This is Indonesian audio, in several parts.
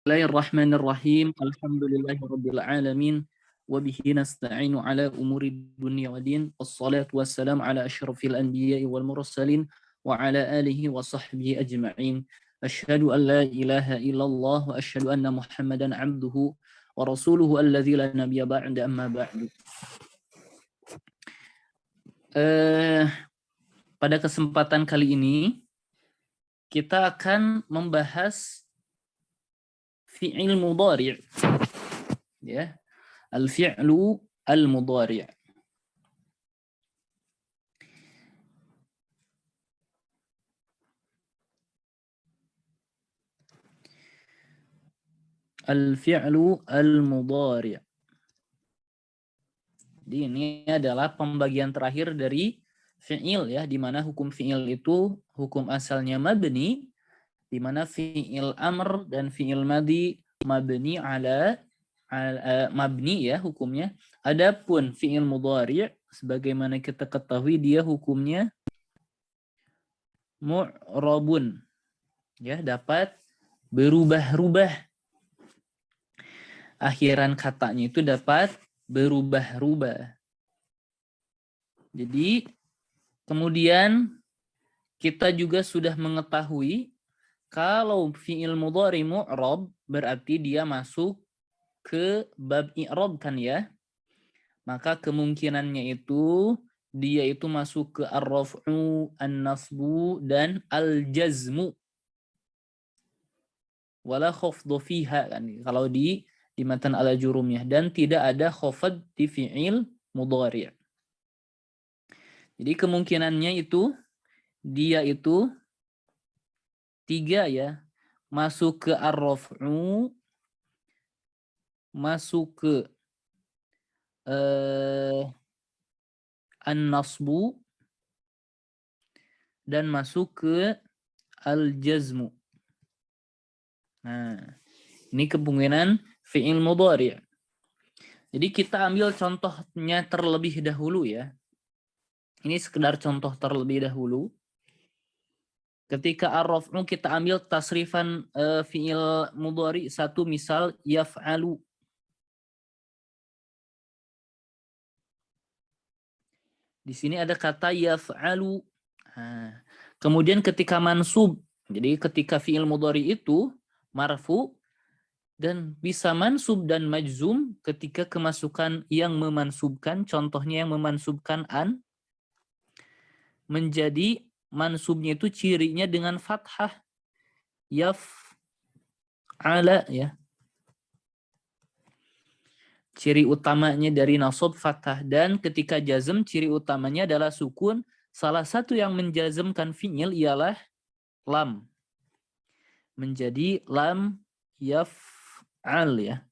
Bismillahirrahmanirrahim. Alhamdulillahirabbil alamin wa bihi nasta'inu ala umuri dunya waddin. Wassalatu wassalamu ala asyrafil anbiya'i wal mursalin wa ala alihi wa sahbihi ajma'in. Asyhadu an la ilaha illallah wa asyhadu anna Muhammadan 'abduhu wa rasuluhu alladzi la nabiyya ba'da amma ba'du. Pada kesempatan kali ini kita akan membahas fi'il mudhari', ya, al-fi'lu al-mudhari'. Al-fi'lu al-mudhari'. Jadi ini adalah pembagian terakhir dari fi'il, ya, di mana hukum fi'il itu hukum asalnya mabni, di mana fi'il amr dan fi'il madhi mabni ala mabni, ya, hukumnya. Adapun fi'il mudhari' sebagaimana kita ketahui dia hukumnya mu'rabun, ya, dapat berubah-ubah. Akhiran katanya itu dapat berubah-ubah. Jadi kemudian kita juga sudah mengetahui kalau fi'il mudhari mu'rab berarti dia masuk ke bab i'rab, kan, ya. Maka kemungkinannya itu dia itu masuk ke ar-raf'u, an-nasbu dan al-jazmu. Wala khafdhu fiha, kan, kalau di matan al-jurumiyah, dan tidak ada khafd di fi'il mudhari'. Jadi kemungkinannya itu dia itu 3, ya. Masuk ke ar-raf'u, masuk ke an-nasbu, dan masuk ke al-jazmu. Nah, ini kemungkinan fi'il mudhari'. Jadi kita ambil contohnya terlebih dahulu, ya. Ini sekedar contoh terlebih dahulu. Ketika ar-raf'u kita ambil tasrifan fi'il mudhari' satu, misal yaf'alu. Di sini ada kata yaf'alu. Nah, kemudian ketika mansub, jadi ketika fi'il mudhari' itu marfu dan bisa mansub dan majzum ketika kemasukan yang memansubkan, contohnya yang memansubkan an, menjadi mansubnya itu cirinya dengan fathah, yaf'ala, ya. Ciri utamanya dari nasab fathah, dan ketika jazm ciri utamanya adalah sukun. Salah satu yang menjazmkan fi'il ialah lam. Menjadi lam yaf'al, ya.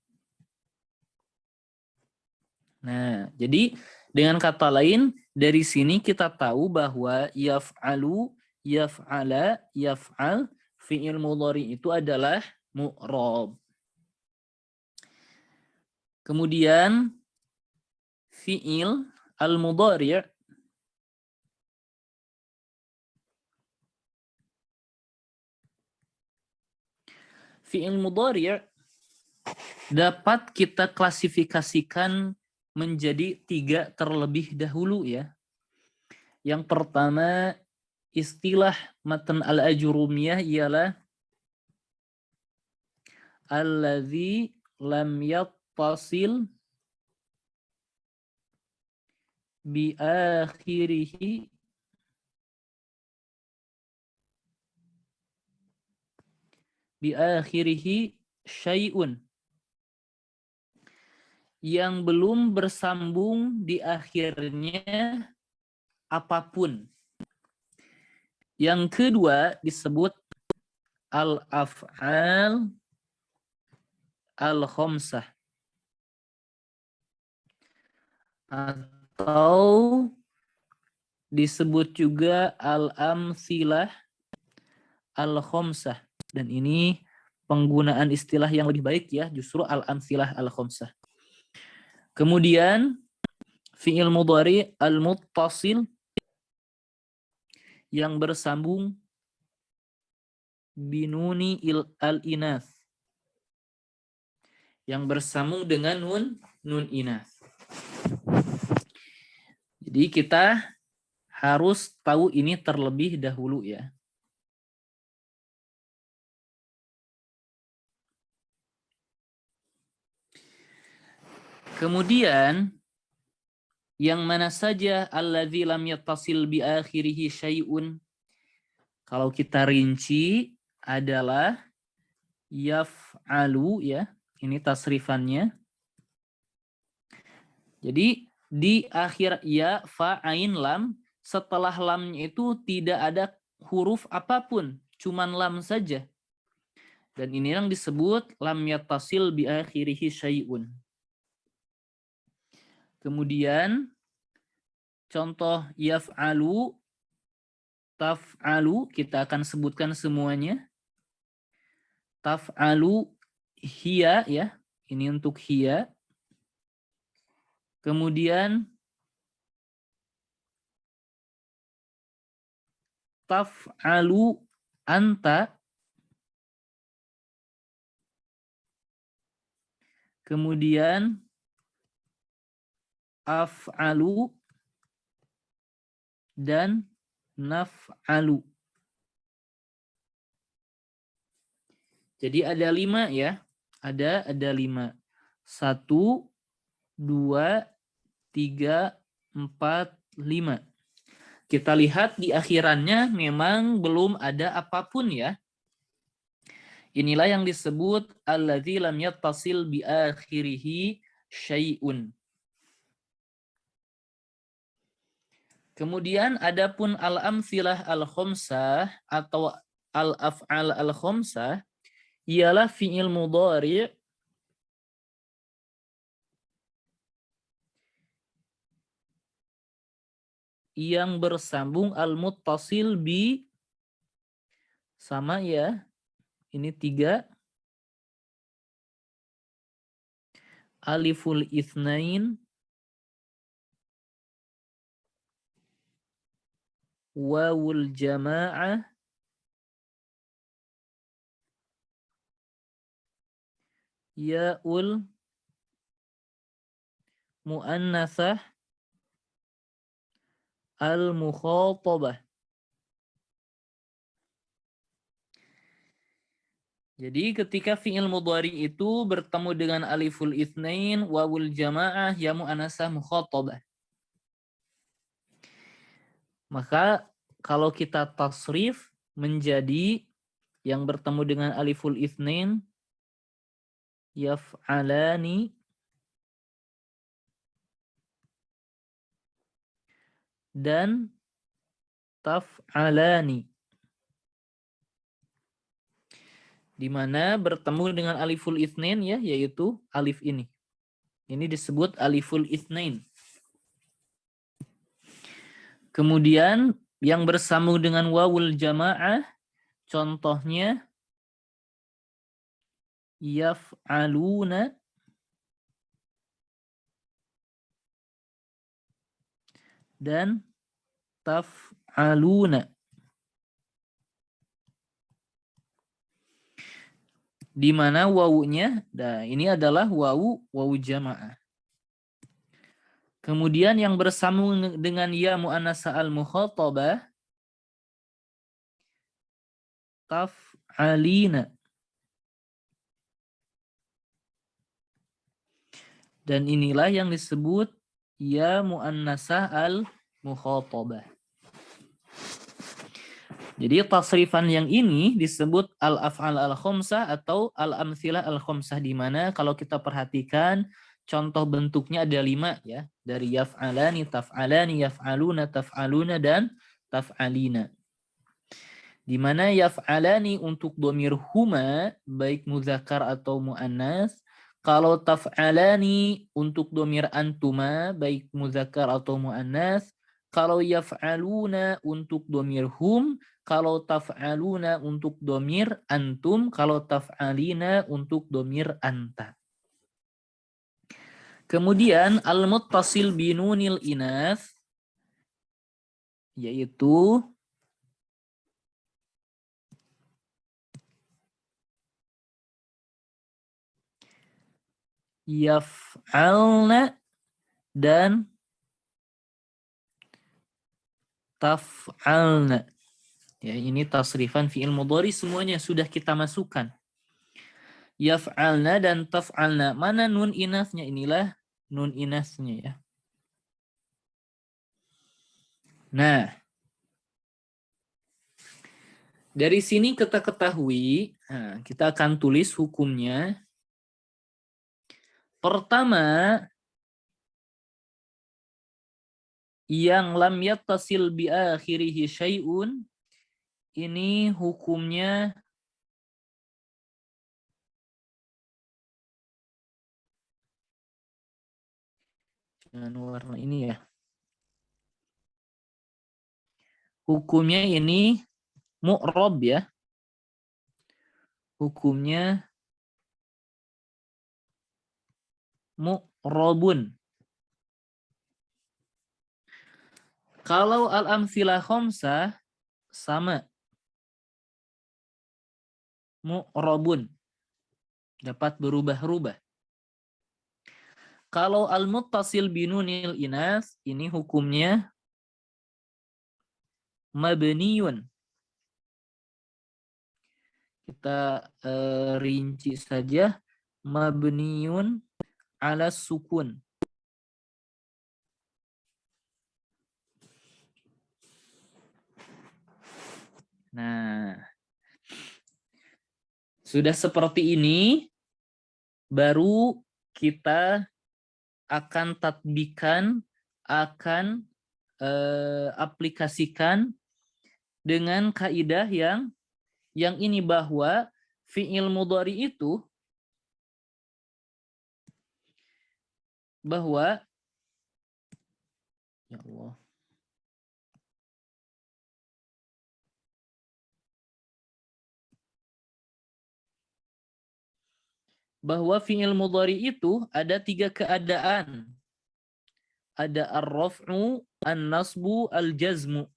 Nah, jadi dengan kata lain dari sini kita tahu bahwa yaf'alu, yaf'ala, yaf'al fi'il mudhari itu adalah mu'rab. Kemudian fi'il al-mudhari' dapat kita klasifikasikan menjadi 3 terlebih dahulu, ya. Yang pertama, istilah matan al-ajrumiyah ialah alladzi lam yattasil bi akhirihi syai'un, yang belum bersambung di akhirnya apapun. Yang kedua disebut al-af'al al-khamsah, atau disebut juga al-amsilah al-khamsah. Dan ini penggunaan istilah yang lebih baik, ya, justru al-amsilah al-khamsah. Kemudian fi'il mudhari al-muttasil, yang bersambung binuni al-inath, yang bersambung dengan nun inas. Jadi kita harus tahu ini terlebih dahulu ya. Kemudian yang mana saja alladzi lam yattasil bi akhirih syai'un. Kalau kita rinci adalah yaf'alu ya. Ini tasrifannya. Jadi di akhir ya, fa, ain, lam, setelah lamnya itu tidak ada huruf apapun, cuman lam saja. Dan ini yang disebut lam yattasil bi akhirih syai'un. Kemudian contoh yaf'alu, taf'alu, kita akan sebutkan semuanya. Taf'alu hiya ya, ini untuk hiya. Kemudian taf'alu anta. Kemudian af'alu dan naf'alu. Jadi ada 5 ya. Ada 5. 1, 2, 3, 4, 5. Kita lihat di akhirannya memang belum ada apapun ya. Inilah yang disebut alladzi lam yattasil bi akhirih syai'un. Kemudian adapun al-amtsilah al-khamsah atau al-af'al al-khamsah ialah fi'il mudhari' yang bersambung al-muttasil bi, sama ya. Ini 3. Aliful itsnain, wawul jamaah, yaul muannatsah, al-mukhatabah. Jadi ketika fi'il mudhari itu bertemu dengan aliful itsnain, wawul jamaah, ya muannasah mukhatabah. Maka kalau kita tasrif menjadi yang bertemu dengan aliful itsnain, yaf'alani dan taf'alani. Di mana bertemu dengan aliful itsnain ya, yaitu alif ini. Ini disebut aliful itsnain. Kemudian yang bersambung dengan wawul jamaah, contohnya yaf'aluna dan taf'aluna. Di mana wawunya, nah ini adalah wawu jamaah. Kemudian yang bersambung dengan ya muannasah al-mukhatabah, taf'alina. Dan inilah yang disebut ya muannasah al-mukhatabah. Jadi tasrifan yang ini disebut al-af'al al-khamsah atau al-amtsilah al-khamsah, di mana kalau kita perhatikan contoh bentuknya ada 5 ya, dari yaf'alani, taf'alani, yaf'aluna, taf'aluna dan taf'alina. Di mana yaf'alani untuk dhamir huma baik muzakkar atau muannas, kalau taf'alani untuk dhamir antuma baik muzakkar atau muannas, kalau yaf'aluna untuk dhamir hum, kalau taf'aluna untuk dhamir antum, kalau taf'alina untuk dhamir anta. Kemudian al-muttasil binunil inas, yaitu yaf'alna dan taf'alna. Ya, ini tasrifan fi'il mudhari semuanya sudah kita masukkan. Yaf'alna dan taf'alna. Mana nun inasnya? Inilah nun inasnya ya. Nah, dari sini kita ketahui, kita akan tulis hukumnya. Pertama, yang lam yattasil bi akhirihi syai'un, ini hukumnya dengan warna ini ya. Hukumnya ini mu'rab ya. Hukumnya mu'rabun. Kalau al-amsilah khamsah sama mu'rabun. Dapat berubah-ubah. Kalau al-muttasil binunil inas, ini hukumnya mabniyun. Kita rinci saja, mabniyun ala sukun. Nah, sudah seperti ini, baru kita akan tatbikan, akan aplikasikan dengan kaidah yang ini, bahwa fi'il mudhari itu bahwa ya Allah, bahwa fi'il mudhari itu ada 3 keadaan. Ada ar-raf'u, an-nasbu, al-jazmu.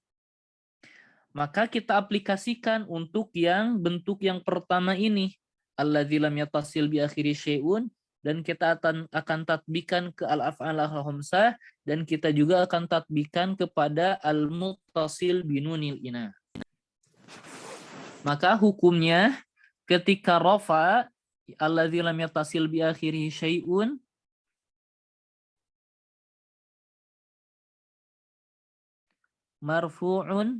Maka kita aplikasikan untuk yang bentuk yang pertama ini, alladzi lam yattasil bi akhiri syai'un, dan kita akan tatbikan ke al-af'al al-khamsah, dan kita juga akan tatbikan kepada al-muttasil binunil ina. Maka hukumnya ketika rafa alladzi lam yattasil bi akhiri syai'un, marfu'un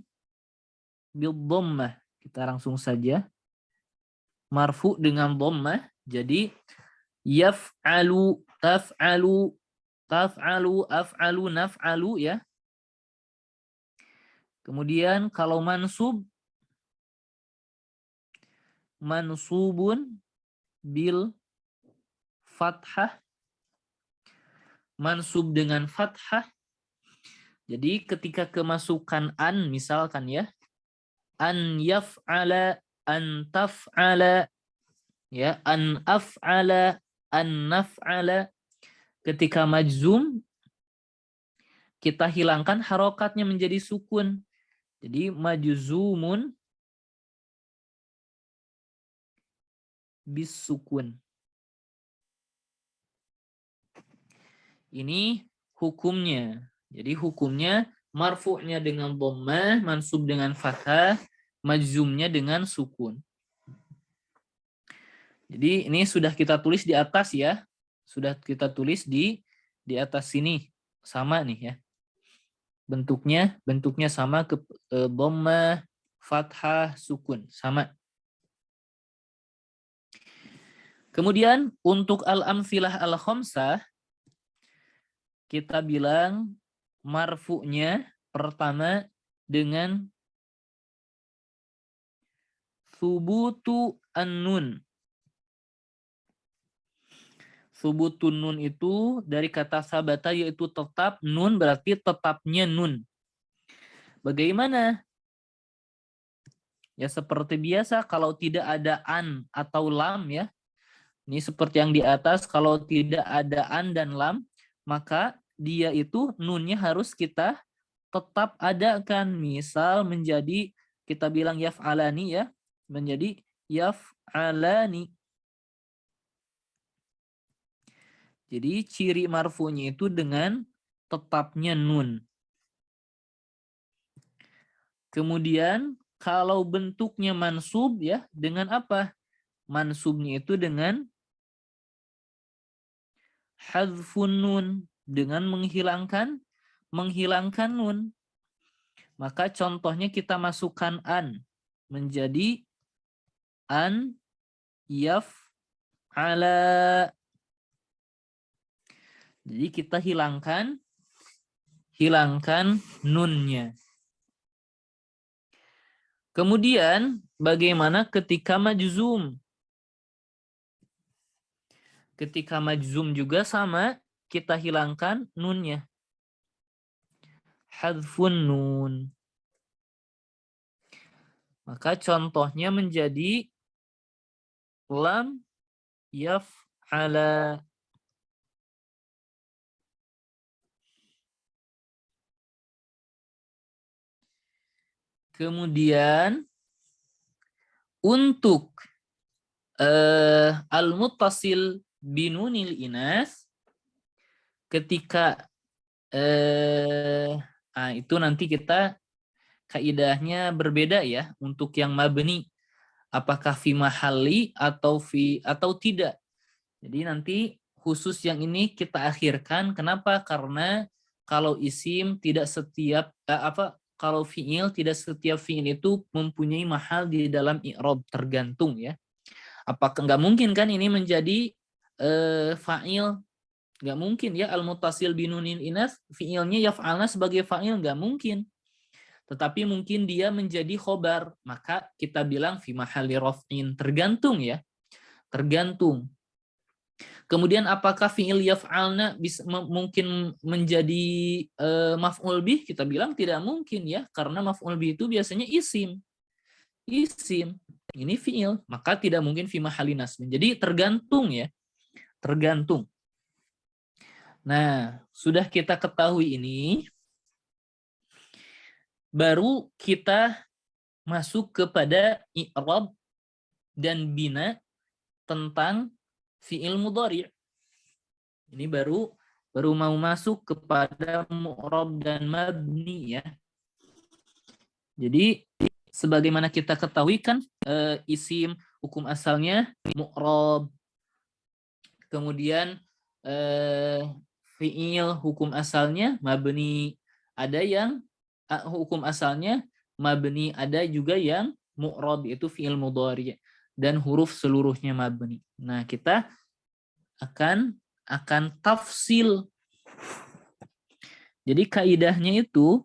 bil dhammah. Kita langsung saja. Marfu dengan dhammah. Jadi yaf'alu, taf'alu, taf'alu, af'alu, naf'alu ya. Kemudian kalau mansub, mansubun bil fathah. Mansub dengan fathah. Jadi ketika kemasukan an misalkan ya, an yaf'ala, an taf'ala, ya, an af'ala, an naf'ala. Ketika majzum, kita hilangkan harokatnya menjadi sukun. Jadi majzumun bis sukun. Ini hukumnya. Jadi hukumnya marfu'nya dengan dhammah, mansub dengan fathah, majzumnya dengan sukun. Jadi ini sudah kita tulis di atas ya. Sudah kita tulis di atas sini. Sama nih ya. Bentuknya sama, ke dhammah, fathah, sukun, sama. Kemudian untuk al-amsilah al-khamsah, kita bilang marfu'nya pertama dengan subutu an-nun. Subutun nun itu dari kata sabata, yaitu tetap, nun berarti tetapnya nun. Bagaimana? Ya seperti biasa, kalau tidak ada an atau lam ya. Ini seperti yang di atas, kalau tidak ada an dan lam, maka dia itu nunnya harus kita tetap adakan. Misal menjadi, kita bilang yaf'alani ya, menjadi yaf'alani. Jadi ciri marfu'nya itu dengan tetapnya nun. Kemudian kalau bentuknya mansub ya dengan apa? Mansubnya itu dengan hadzfun nun, dengan menghilangkan nun. Maka contohnya kita masukkan an menjadi an yaf'ala. Jadi kita hilangkan nunnya. Kemudian bagaimana ketika majzum? Ketika majzum juga sama, kita hilangkan nunnya. Hadzfun nun. Maka contohnya menjadi lam yaf'ala. Kemudian untuk al-muttasil binunil inas ketika itu nanti kita kaidahnya berbeda ya untuk yang mabni, apakah fi mahalli atau tidak. Jadi nanti khusus yang ini kita akhirkan. Kenapa? Karena kalau isim tidak setiap kalau fiil tidak setiap fiil itu mempunyai mahal di dalam i'rab, tergantung ya. Apakah nggak mungkin kan ini menjadi fa'il? Nggak mungkin ya, al-muttasil binunin inas fiilnya yaf'alna sebagai fa'il, nggak mungkin. Tetapi mungkin dia menjadi khobar, maka kita bilang fi mahalli raf'in, tergantung ya. Tergantung. Kemudian apakah fi'il yaf'alna bisa mungkin menjadi maf'ul bih? Kita bilang tidak mungkin ya, karena maf'ul bih itu biasanya isim. Isim. Ini fi'il, maka tidak mungkin fi mahalli nasbin. Jadi tergantung ya. Tergantung. Nah, sudah kita ketahui ini, baru kita masuk kepada i'rab dan bina tentang fi'il mudhari'. Ini baru mau masuk kepada mu'rab dan mabni ya. Jadi sebagaimana kita ketahui kan isim hukum asalnya mu'rab. Kemudian fi'il hukum asalnya mabni. Ada yang hukum asalnya mabni, ada juga yang mu'rab, itu fi'il mudhari', dan huruf seluruhnya mabni. Nah, kita akan tafsil. Jadi kaidahnya itu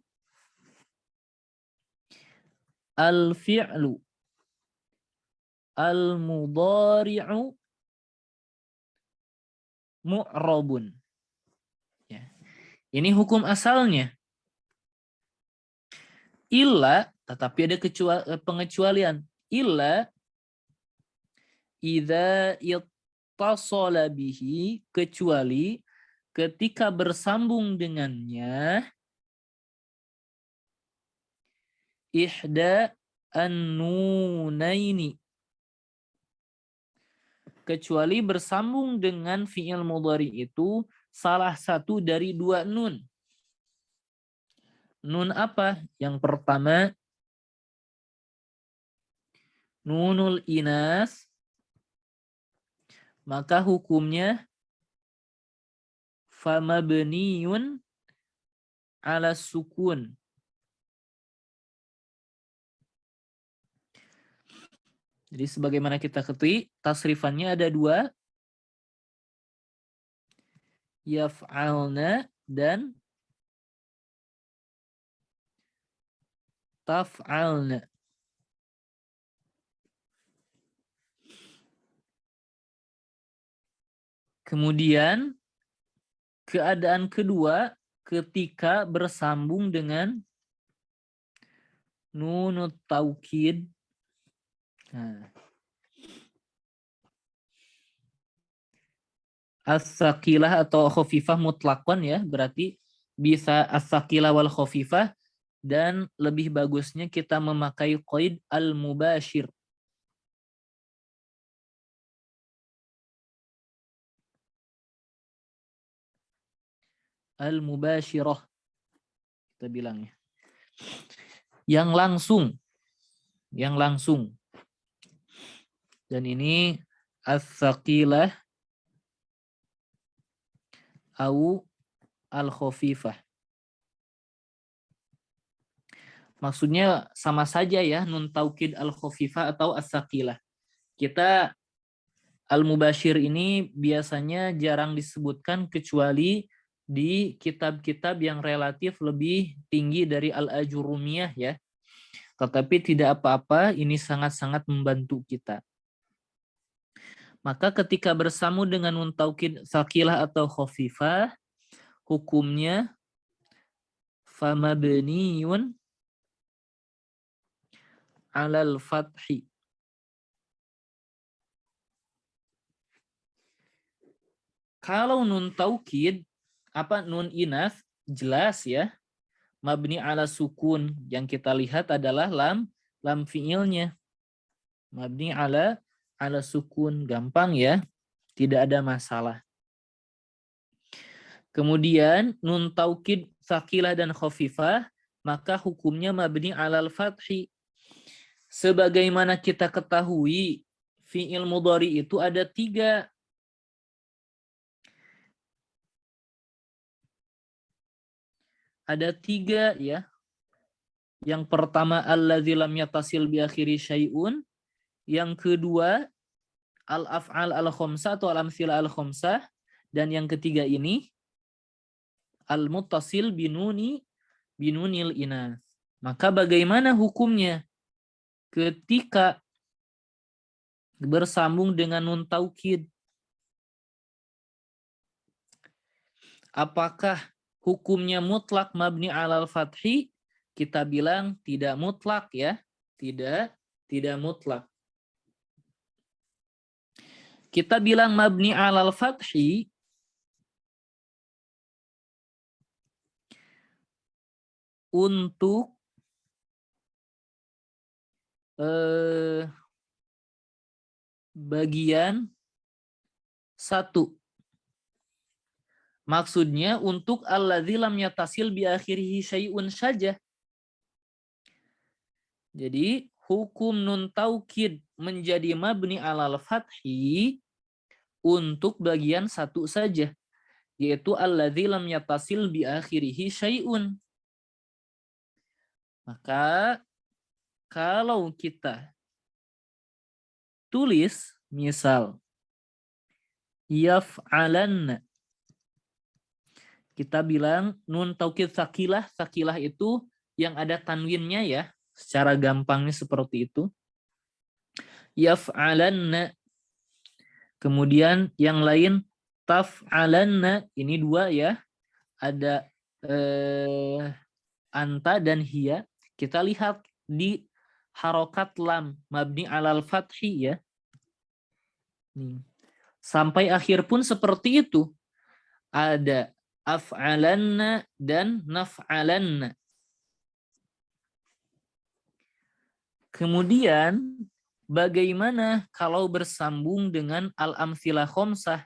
al-fi'lu al-mudhari'u mu'rabun. Ya. Ini hukum asalnya. Illa, tetapi ada pengecualian. Illa idza ittasala bihi, kecuali ketika bersambung dengannya ihda an-nunaini, kecuali bersambung dengan fi'il mudhari itu salah satu dari dua nun. Nun apa? Yang pertama nunul inas, maka hukumnya famabniyun ala sukun. Jadi sebagaimana kita ketahui, tasrifannya ada dua, yaf'alna dan taf'alna. Kemudian keadaan kedua ketika bersambung dengan nunut taukid. Nah, as-saqilah atau khafifah mutlaqan ya, berarti bisa as-saqilah wal khafifah, dan lebih bagusnya kita memakai qaid al-mubashir. Al-mubashirah. Kita bilangnya. Yang langsung. Yang langsung. Dan ini as-saqilah au al-khafifah. Maksudnya sama saja ya, nun taukid al-khafifah atau as-saqilah. Kita al-mubashir ini biasanya jarang disebutkan kecuali di kitab-kitab yang relatif lebih tinggi dari al-ajurumiyah ya. Tetapi tidak apa-apa, ini sangat-sangat membantu kita. Maka ketika bersambung dengan nun taukid saqilah atau khafifah, hukumnya famabniyun alal fathi. Kalau nun taukid, nun inas, jelas ya. Mabni ala sukun. Yang kita lihat adalah lam fi'ilnya. Mabni ala sukun. Gampang ya. Tidak ada masalah. Kemudian nun taukid saqilah dan khafifah, maka hukumnya mabni alal fathi. Sebagaimana kita ketahui, fi'il mudhari itu ada 3. Ada 3 ya. Yang pertama alladzi lam yatasil bi akhiri syai'un. Yang kedua al-af'al al-khamsah atau al-amthila al-khamsah. Dan yang ketiga ini al-muttasil binunil inas. Maka bagaimana hukumnya ketika bersambung dengan nun taukid? Apakah hukumnya mutlak mabni alal fathi? Kita bilang tidak mutlak ya. Tidak mutlak. Kita bilang mabni alal fathi untuk bagian 1. Maksudnya untuk alladzi lam yatasil bi akhirihi syai'un saja. Jadi hukum nun taukid menjadi mabni alal fathi untuk bagian 1 saja, yaitu alladzi lam yatasil bi akhirihi syai'un. Maka kalau kita tulis misal yaf'alanna, kita bilang nun taukid saqilah, saqilah itu yang ada tanwinnya ya, secara gampangnya seperti itu. Yaf'alanna. Kemudian yang lain taf'alanna, ini 2 ya. Ada anta dan hiya. Kita lihat di harokat lam mabni alal fathi ya. Sampai akhir pun seperti itu. Ada af'alanna dan naf'alanna. Kemudian bagaimana kalau bersambung dengan al-amtsilah khamsah?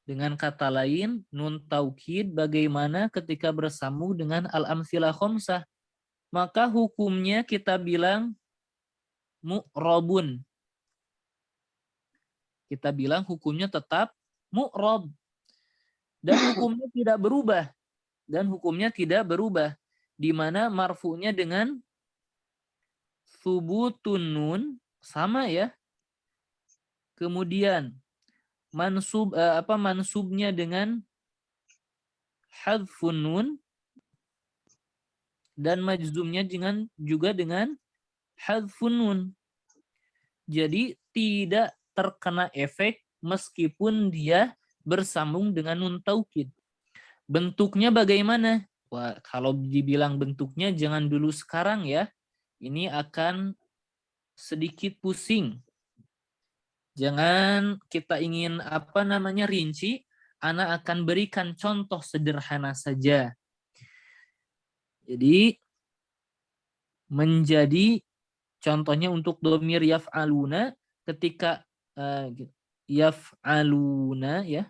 Dengan kata lain, nun taukid bagaimana ketika bersambung dengan al-amtsilah khamsah? Maka hukumnya kita bilang mu'rabun. Kita bilang hukumnya tetap mu'rab. Dan hukumnya tidak berubah. Di mana marfu'nya dengan subutun nun sama ya. Kemudian mansubnya dengan hadfun nun dan majzumnya juga dengan hadfun nun. Jadi tidak terkena efek meskipun dia bersambung dengan nun taukid. Bentuknya bagaimana? Wah, kalau dibilang bentuknya jangan dulu sekarang ya. Ini akan sedikit pusing. Jangan kita ingin rinci, ana akan berikan contoh sederhana saja. Jadi menjadi contohnya untuk dhamir yaf'aluna ketika yaf'aluna ya.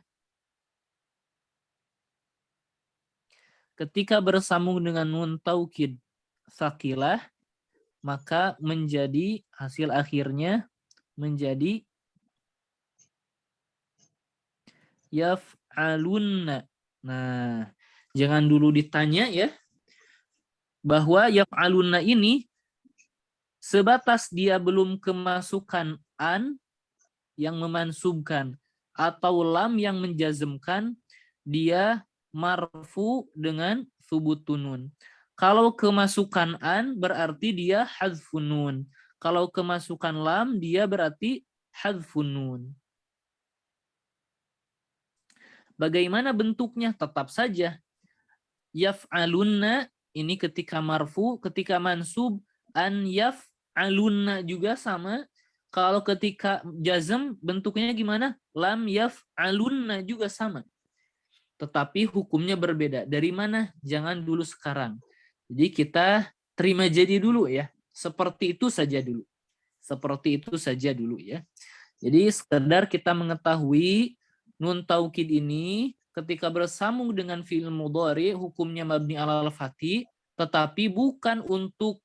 ketika bersambung dengan nun taukid sakilah, maka menjadi hasil akhirnya menjadi yaf'alunna. Nah, jangan dulu ditanya ya, bahwa yaf'alunna ini sebatas dia belum kemasukan an yang memansubkan atau lam yang menjazmkan, dia marfu dengan thubutun nun. Kalau kemasukan an berarti dia hadzfun nun. Kalau kemasukan lam dia berarti hadzfun nun. Bagaimana bentuknya? Tetap saja yaf'alunna ini ketika marfu, ketika mansub an yaf'alunna juga sama. Kalau ketika jazm bentuknya gimana? Lam yaf'alunna juga sama. Tetapi hukumnya berbeda. Dari mana? Jangan dulu sekarang. Jadi kita terima jadi dulu ya. Seperti itu saja dulu. Seperti itu saja dulu ya. Jadi sekedar kita mengetahui nun taukid ini ketika bersambung dengan fi'il mudhari hukumnya mabni alal fathi, tetapi bukan untuk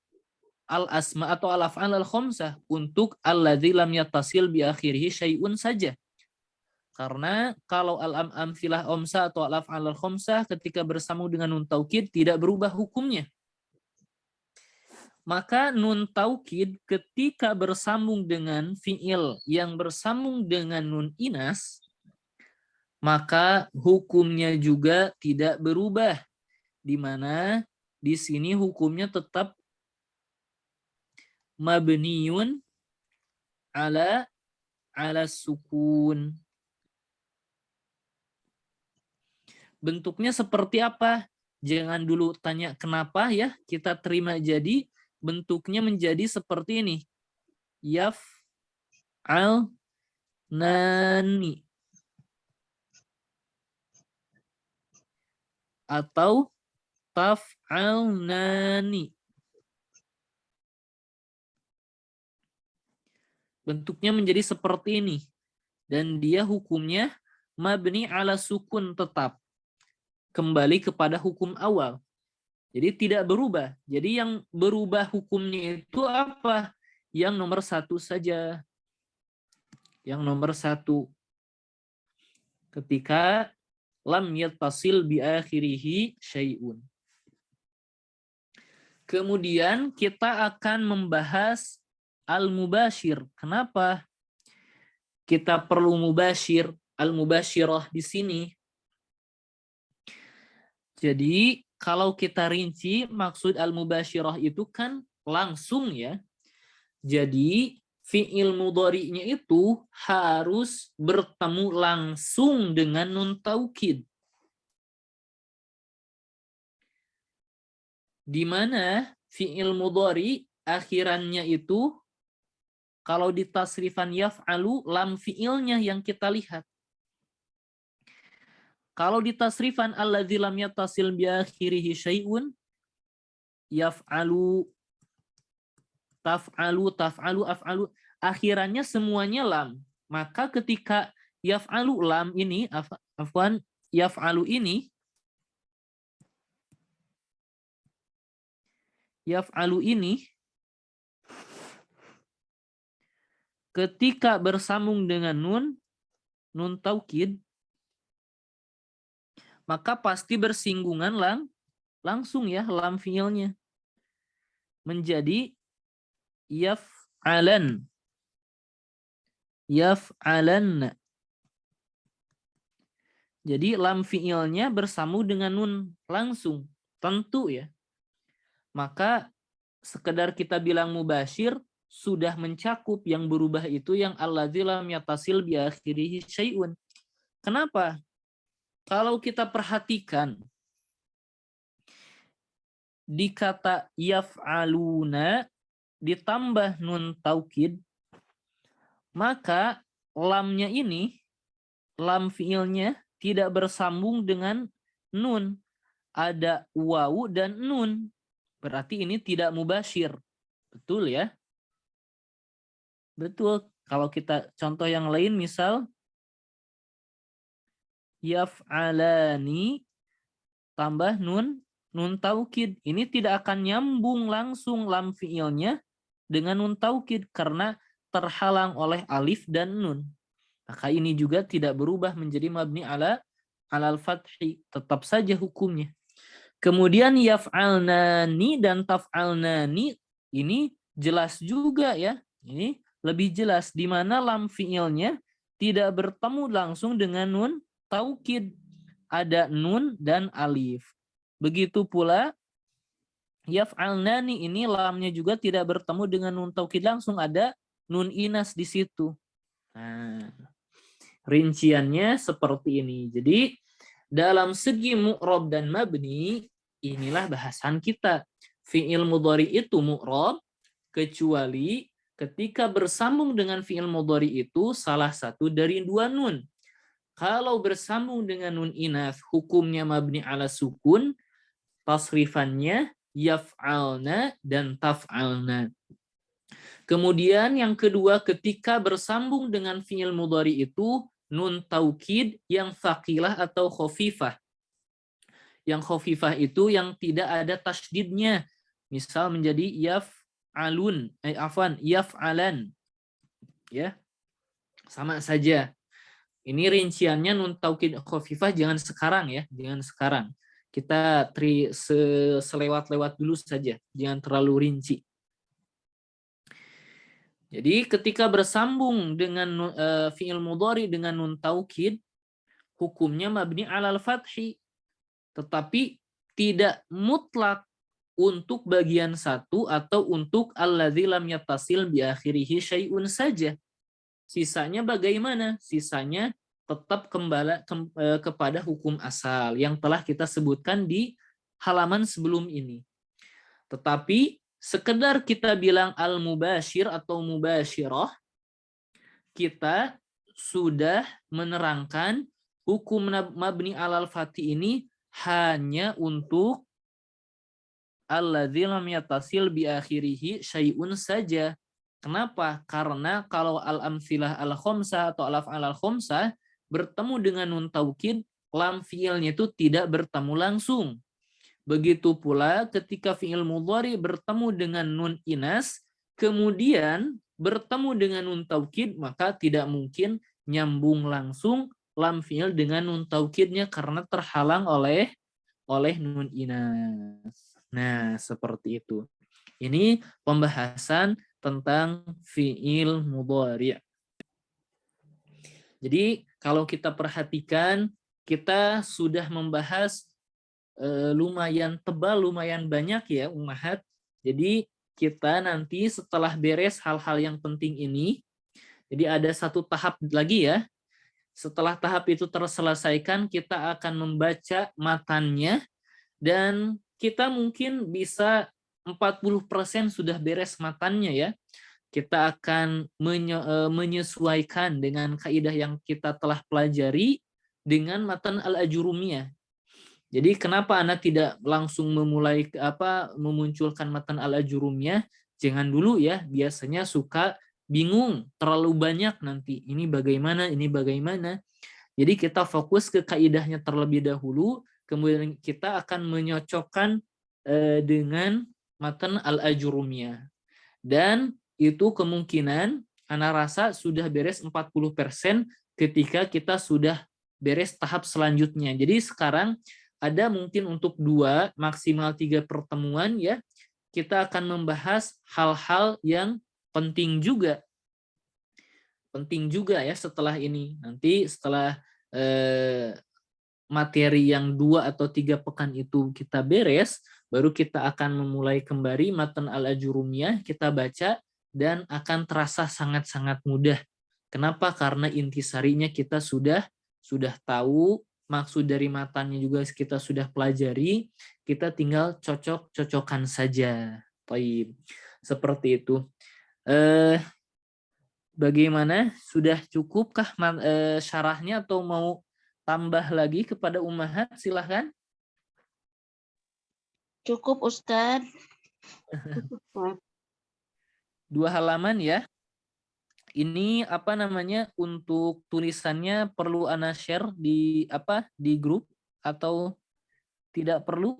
al asma atau al af'al al khamsah, untuk alladzi lam yattasil bi akhirih syai'un saja. Karena kalau al amsilah omsa atau al af'al al khamsah ketika bersambung dengan nun taukid tidak berubah hukumnya. Maka nun taukid ketika bersambung dengan fi'il yang bersambung dengan nun inas, maka hukumnya juga tidak berubah. Di mana di sini hukumnya tetap mabniun ala sukun. Bentuknya seperti apa? Jangan dulu tanya kenapa ya, kita terima jadi bentuknya menjadi seperti ini. Yaf'al nani atau taf'al nani. Bentuknya menjadi seperti ini. Dan dia hukumnya mabni ala sukun tetap. Kembali kepada hukum awal. Jadi tidak berubah. Jadi yang berubah hukumnya itu apa? Yang nomor satu saja. Yang nomor satu. Ketika lam yattasil bi akhirihi syai'un. Kemudian kita akan membahas al-mubashir. Kenapa kita perlu mubashir, al-mubashirah di sini? Jadi kalau kita rinci maksud al-mubashirah itu kan langsung ya. Jadi fi'il mudhari'nya itu harus bertemu langsung dengan nun taukid. Di mana fi'il mudhari akhirannya itu kalau di tasrifan yaf'alu lam fi'ilnya yang kita lihat. Kalau di tasrifan alladzi lam yattasil bi akhirihi syai'un yaf'alu, taf'alu, af'alu, akhirannya semuanya lam. Maka ketika yaf'alu lam ini, afwan, yaf'alu ini ketika bersambung dengan nun taukid, maka pasti bersinggungan langsung ya lam fiilnya. Menjadi yaf'alan. Yaf'alan. Jadi lam fiilnya bersambung dengan nun langsung. Tentu ya. Maka sekedar kita bilang mubashir sudah mencakup yang berubah itu yang alladzi lam yattasil bi akhirihi syai'un. Kenapa? Kalau kita perhatikan di kata yaf'aluna ditambah nun taukid, maka lamnya ini, lam fiilnya tidak bersambung dengan nun. Ada wawu dan nun. Berarti ini tidak mubashir. Betul ya? Betul. Kalau kita contoh yang lain misal yaf'alani tambah nun taukid. Ini tidak akan nyambung langsung lam fiilnya dengan nun taukid karena terhalang oleh alif dan nun. Maka ini juga tidak berubah menjadi mabni alal fathi, tetap saja hukumnya. Kemudian yaf'alnani dan taf'alnani ini jelas juga ya. Ini lebih jelas di mana lam fiilnya tidak bertemu langsung dengan nun taukid. Ada nun dan alif. Begitu pula yaf'alnani ini lamnya juga tidak bertemu dengan nun taukid langsung, ada nun inas di situ. Nah, rinciannya seperti ini. Jadi dalam segi mu'rab dan mabni, inilah bahasan kita. Fi'il mudhari itu mu'rab kecuali ketika bersambung dengan fi'il mudhari itu salah satu dari dua nun. Kalau bersambung dengan nun inas, hukumnya mabni ala sukun, tasrifannya yaf'alna dan taf'alna. Kemudian yang kedua, ketika bersambung dengan fi'il mudhari itu nun taukid yang tsaqilah atau khafifah. Yang khafifah itu yang tidak ada tasydidnya. Misal menjadi yaf'alan. Ya. Sama saja. Ini rinciannya nun taukid khafifah jangan sekarang ya, jangan sekarang. Kita selewat-lewat dulu saja, jangan terlalu rinci. Jadi ketika bersambung dengan fi'il mudhari dengan nun taukid, hukumnya mabni alal fathi. Tetapi tidak mutlak untuk bagian satu atau untuk alladzi lam yattasil bi akhirihi syai'un saja. Sisanya bagaimana? Sisanya tetap kembali kepada hukum asal yang telah kita sebutkan di halaman sebelum ini. Tetapi sekedar kita bilang al-mubashir atau mubashirah, kita sudah menerangkan hukum mabni alal fathi ini hanya untuk alladzi lam yattasil bi akhirihi syai'un saja. Kenapa? Karena kalau al-amsilah al-khamsah atau al-af'al al-khamsah bertemu dengan nun taukid, lam fiilnya itu tidak bertemu langsung. Begitu pula ketika fiil mudhari bertemu dengan nun inas, kemudian bertemu dengan nun taukid, maka tidak mungkin nyambung langsung lam fiil dengan nun taukidnya karena terhalang oleh nun inas. Nah, seperti itu. Ini pembahasan tentang fiil mudhari'. Jadi kalau kita perhatikan, kita sudah membahas lumayan tebal, lumayan banyak ya ummahat. Jadi kita nanti setelah beres hal-hal yang penting ini, jadi ada satu tahap lagi ya. Setelah tahap itu terselesaikan, kita akan membaca matannya dan kita mungkin bisa 40% sudah beres matannya ya. Kita akan menyesuaikan dengan kaidah yang kita telah pelajari dengan matan al-ajurumiyah. Jadi kenapa Anda tidak langsung memunculkan matan al-ajurumiyah? Jangan dulu ya, biasanya suka bingung, terlalu banyak nanti. Ini bagaimana, ini bagaimana. Jadi kita fokus ke kaidahnya terlebih dahulu, kemudian kita akan menyocokkan dengan matan al-ajurumiyah. Dan itu kemungkinan Ana rasa sudah beres 40% ketika kita sudah beres tahap selanjutnya. Jadi sekarang ada mungkin untuk 2, maksimal 3 pertemuan ya, kita akan membahas hal-hal yang penting juga. Penting juga ya setelah ini. Nanti setelah materi yang 2 atau 3 pekan itu kita beres, baru kita akan memulai kembali matan al-ajurumiyah, kita baca, dan akan terasa sangat-sangat mudah. Kenapa? Karena intisarinya kita sudah tahu, maksud dari matannya juga kita sudah pelajari, kita tinggal cocok-cocokan saja. Baik, seperti itu. Bagaimana? Sudah cukupkah syarahnya atau mau tambah lagi kepada ummahat? Silahkan. Cukup, Ustaz. 2 halaman ya. Ini apa namanya, untuk tulisannya perlu Ana share di grup atau Tidak perlu?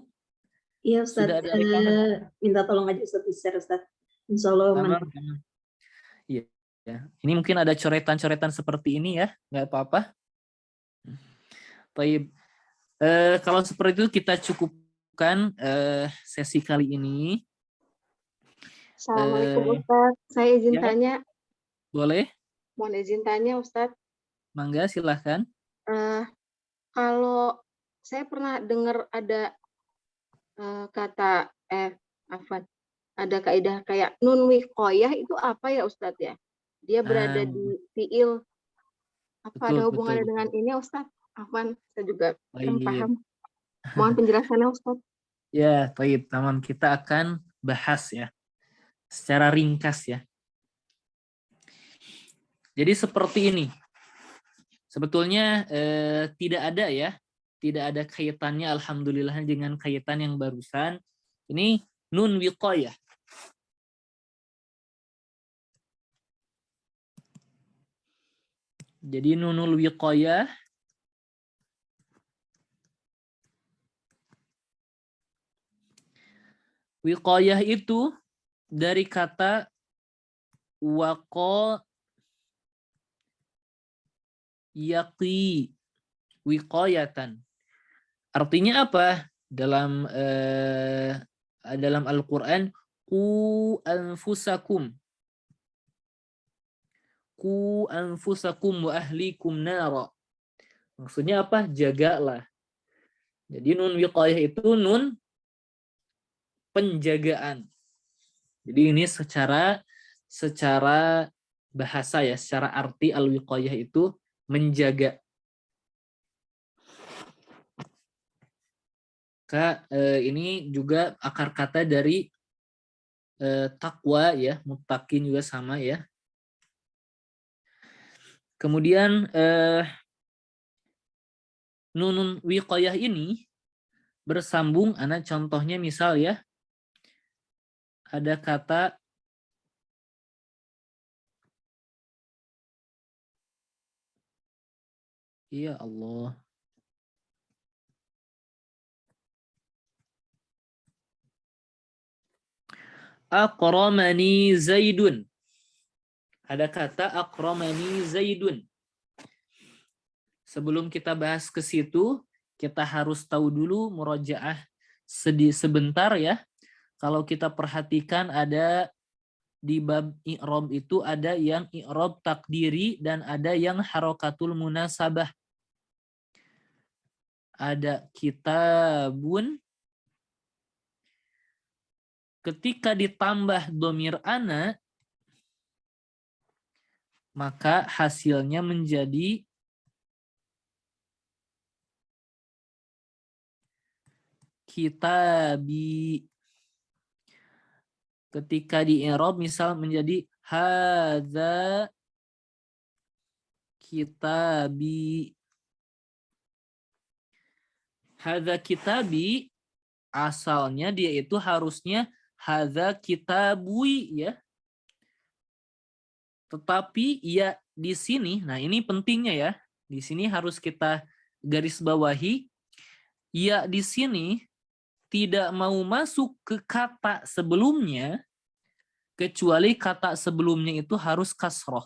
Iya Ustaz, Sudah ada rekaman? minta tolong aja Ustaz di-share Ustaz. Insya Allah Tamam. mantap. Iya. Ya. Ini mungkin ada coretan-coretan seperti ini ya, nggak apa-apa. Baik. Kalau seperti itu kita cukupkan sesi kali ini. Assalamualaikum Ustaz, saya izin Ya, tanya. boleh? Mohon izin tanya Ustaz. Mangga, silahkan. Kalau saya pernah dengar ada kata ada kaidah kayak nun wiqoyah itu apa ya Ustadz ya? Dia berada di fiil. Apa ada Betul, betul, hubungannya betul. dengan ini Ustadz? Afwan, saya juga kurang Baik. paham. Mohon penjelasannya Ustadz. Ya, baik. Taman kita akan bahas ya, secara ringkas ya. Jadi seperti ini. Sebetulnya tidak ada ya, tidak ada kaitannya alhamdulillah dengan kaitan yang barusan. Ini nun wiqayah. Jadi nunul wiqayah itu dari kata waqo yaqi wiqayatan. Artinya apa? Dalam Al-Qur'an, qu anfusakum wa ahlikum nara. Maksudnya apa? Jagalah. Jadi nun wiqayah itu nun penjagaan. Jadi ini secara bahasa ya, secara arti al-wiqayah itu menjaga. Ini juga akar kata dari takwa ya, muttaqin juga sama ya. Kemudian nunun wiqayah ini bersambung, contohnya misal ya, ada kata ya Allah. Aqramani Zaidun. Ada kata aqramani Zaidun. Sebelum kita bahas ke situ, kita harus tahu dulu murojaah sebentar ya. Kalau kita perhatikan ada di bab i'rab itu ada yang i'rab takdiri dan ada yang harokatul munasabah. Ada kitabun, ketika ditambah domir ana, maka hasilnya menjadi kitabi. Ketika di i'rab misal menjadi hadza kitabi. Hadza kitabi asalnya dia itu harusnya hadza kitabui ya. Tetapi ya di sini, nah ini pentingnya ya. Di sini harus kita garis bawahi, ya di sini tidak mau masuk ke kata sebelumnya kecuali kata sebelumnya itu harus kasroh.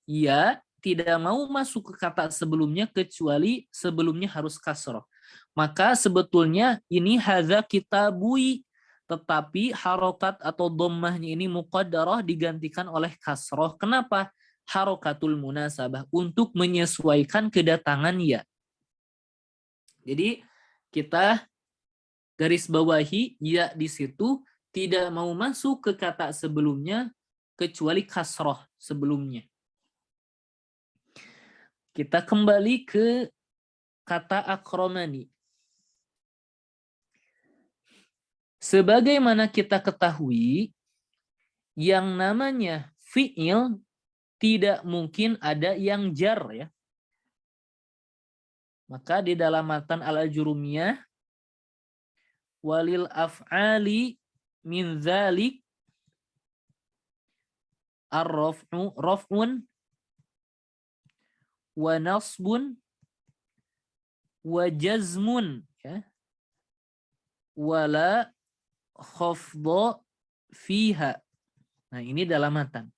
Ya tidak mau masuk ke kata sebelumnya kecuali sebelumnya harus kasroh. Maka sebetulnya ini hadza kitabui, tetapi harokat atau dhammahnya ini muqaddarah digantikan oleh kasroh. Kenapa? Harokatul munasabah, untuk menyesuaikan kedatangan ya. Jadi kita garis bawahi ya di situ tidak mau masuk ke kata sebelumnya kecuali kasroh sebelumnya. Kita kembali ke kata akramani. Sebagaimana kita ketahui, yang namanya fi'il tidak mungkin ada yang jar ya. Maka di dalam matan al-ajurumiyah, walil af'ali min dzalik ar-raf'un wa nasbun wa jazmun ya. Wala khafdha fiha. Nah, ini dalam matan.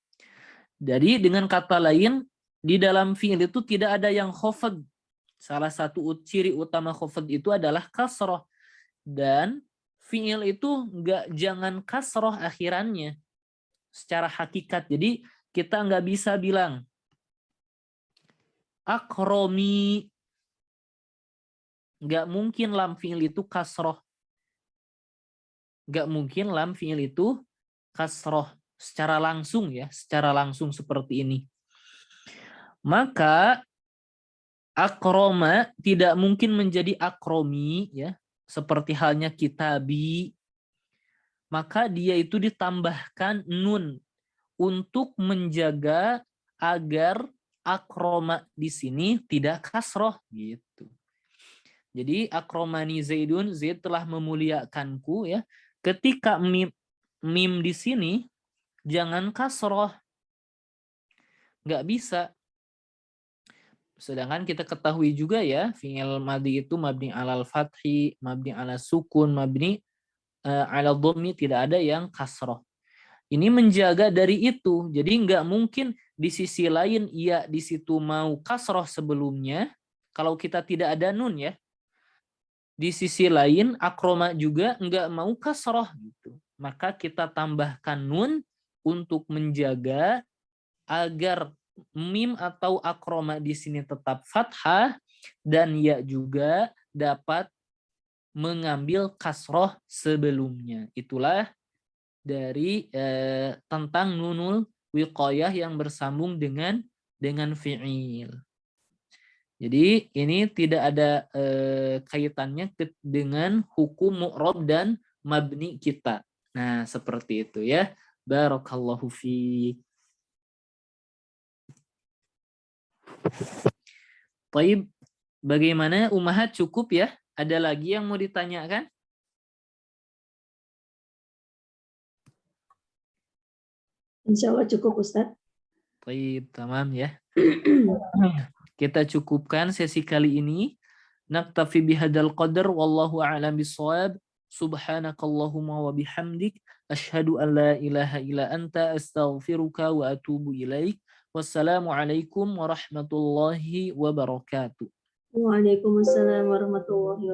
Jadi dengan kata lain di dalam fi'il itu tidak ada yang khafd. Salah satu ciri utama khafd itu adalah kasrah. Dan fi'il itu jangan kasrah akhirannya secara hakikat. Jadi kita nggak bisa bilang akromi. Nggak mungkin lam fi'il itu kasrah. Nggak mungkin lam fi'il itu kasrah secara langsung ya, secara langsung seperti ini. Maka akroma tidak mungkin menjadi akromi ya, seperti halnya kitabi. Maka dia itu ditambahkan nun untuk menjaga agar akroma di sini tidak kasroh gitu. Jadi akromani Zaidun, Zaid telah memuliakanku ya. Ketika mim di sini jangan kasroh, nggak bisa. Sedangkan kita ketahui juga ya, fi'il madhi itu mabni alal fathi, mabni ala sukun, mabni ala dhammi, tidak ada yang kasroh. Ini menjaga dari itu. Jadi nggak mungkin di sisi lain ia di situ mau kasroh sebelumnya, kalau kita tidak ada nun ya. Di sisi lain akroma juga nggak mau kasroh gitu. Maka kita tambahkan nun untuk menjaga agar mim atau akroma di sini tetap fathah dan ya juga dapat mengambil kasroh sebelumnya. Itulah dari tentang nunul wiqayah yang bersambung dengan fi'il. Jadi ini tidak ada kaitannya dengan hukum mu'rab dan mabni kita. Nah, seperti itu ya. Barakallahu fi. Baik, bagaimana Ummahat, cukup ya? Ada lagi yang mau ditanyakan? Insya Allah cukup, Ustaz. Baik, tamam ya. Kita cukupkan sesi kali ini. Naktafi bihadal qadar wallahu a'lam bissawab. Subhanakallahumma wa bihamdik asyhadu an la ilaha illa anta astaghfiruka wa atubu ilaik. Wassalamualaikum warahmatullahi wabarakatuh. Waalaikumsalam warahmatullahi wabarakatuh.